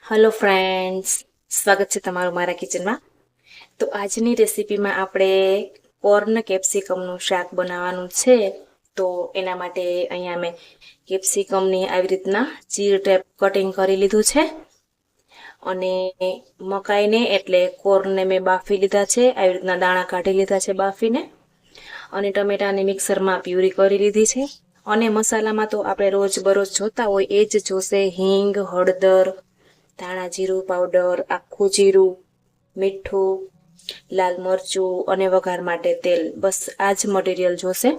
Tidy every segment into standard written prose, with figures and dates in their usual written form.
Hello friends, સ્વાગત છે તમારું મારા કિચનમાં। તો આજની રેસીપીમાં આપણે કોર્ન કેપ્સિકમનું શાક બનાવવાનું છે। તો એના માટે અહીંયા મેં કેપ્સિકમની આવી રીતના ચીર ટાઈપ કટિંગ કરી લીધું છે અને મકાઈને એટલે કોર્નને મેં બાફી લીધા છે। આવી રીતના દાણા કાઢી લીધા છે બાફીને, અને ટમેટાને મિક્સરમાં પ્યુરી કરી લીધી છે। અને મસાલામાં તો આપણે રોજ બરોજ જોતા હોય એ જ જોશે, હિંગ, હળદર, ધાણા જીરું પાવડર, આખું જીરું, મીઠું, લાલ મરચું અને વઘાર માટે તેલ, બસ આ જ મટીરિયલ જોશે।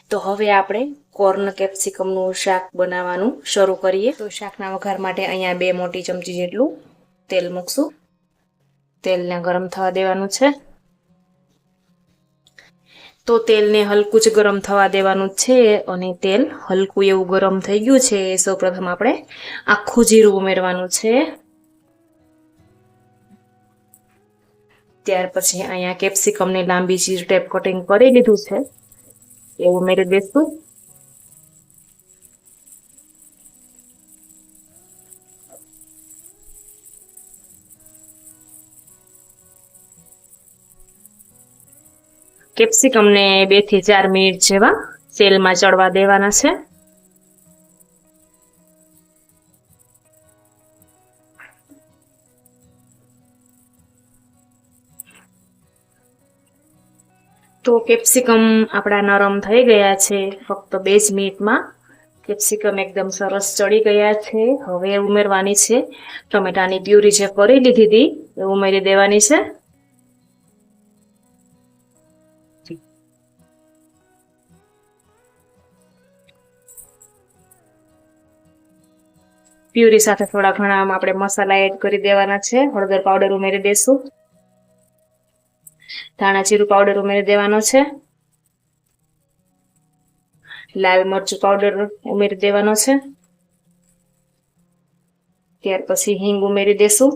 તો હવે આપણે કોર્ન કેપ્સિકમનું શાક બનાવવાનું શરૂ કરીએ। તો શાકના વઘાર માટે અહીંયા 2 મોટી ચમચી જેટલું તેલ મૂકશું। તેલને ગરમ થવા દેવાનું છે। તો તેલને હલકું જ ગરમ થવા દેવાનું છે અને તેલ હલકું એવું ગરમ થઈ ગયું છે। સૌપ્રથમ આપણે આખું જીરું ઉમેરવાનું છે। ત્યાર પછી અહીંયા કેપ્સિકમને લાંબી ચીર ટાઈપ કટિંગ કરી લીધું છે એ ઉમેરી દઈશું। કેપ્સિકમને 2 થી 4 મિનિટ જેવા તેલમાં ચડવા દેવાના છે। તો કેપ્સિકમ આપણા નરમ થઈ ગયા છે। ફક્ત 2 જ મિનિટમાં કેપ્સિકમ એકદમ સરસ ચડી ગયા છે। હવે ઉમેરવાની છે ટમેટાની પ્યુરી જે કરી લીધી હતી એ ઉમેરી દેવાની છે। પ્યુરી સાથે થોડા ઘણા આપણે મસાલા એડ કરી દેવાના છે। હળદર પાવડર ઉમેરી દેશું, ધાણા જીરું પાવડર ઉમેરી દેવાનો છે, લાલ મરચું પાવડર ઉમેરી દેવાનો છે, ત્યાર પછી હિંગ ઉમેરી દેશું,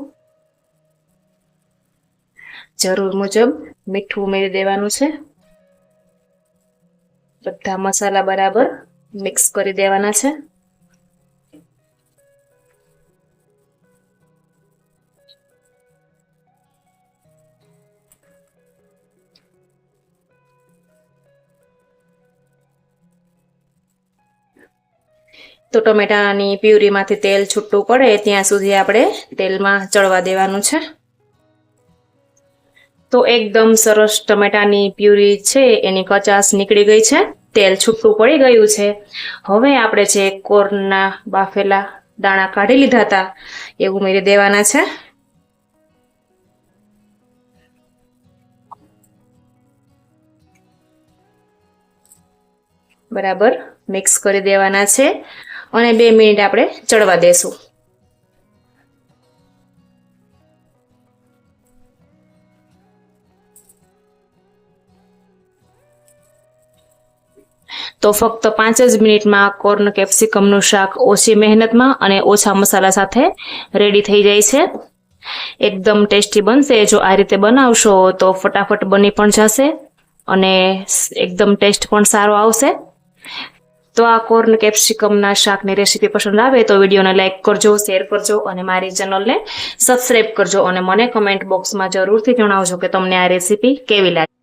જરૂર મુજબ મીઠું ઉમેરી દેવાનું છે। બધા મસાલા બરાબર મિક્સ કરી દેવાના છે। તો ટમેટાની પ્યુરીમાંથી તેલ છૂટું પડે ત્યાં સુધી આપણે તેલમાં ચડવા દેવાનું છે। તો એકદમ સરસ ટમેટાની પ્યુરી છે એની કચાશ નીકળી ગઈ છે, તેલ છૂટું પડી ગયું છે। હવે આપણે જે કોર્નના બાફેલા દાણા કાઢી લીધા હતા એ ઉમેરી દેવાના છે। બરાબર મિક્સ કરી દેવાના છે અને 2 મિનિટ આપણે ચડવા દેશું। તો ફક્ત 5 જ મિનિટમાં કોર્ન કેપ્સિકમનું શાક ઓછી મહેનતમાં અને ઓછા મસાલા સાથે રેડી થઈ જાય છે। એકદમ ટેસ્ટી બનશે। જો આ રીતે બનાવશો તો ફટાફટ બની પણ જશે અને એકદમ ટેસ્ટ પણ સારો આવશે। તો આ કોર્ન કેપ્સિકમના શાકની રેસીપી પસંદ આવે તો વિડીયોને લાઇક કરજો, શેર કરજો અને મારી ચેનલને સબસ્ક્રાઈબ કરજો અને મને કમેન્ટ બોક્સમાં જરૂરથી જણાવજો કે તમને આ રેસીપી કેવી લાગી।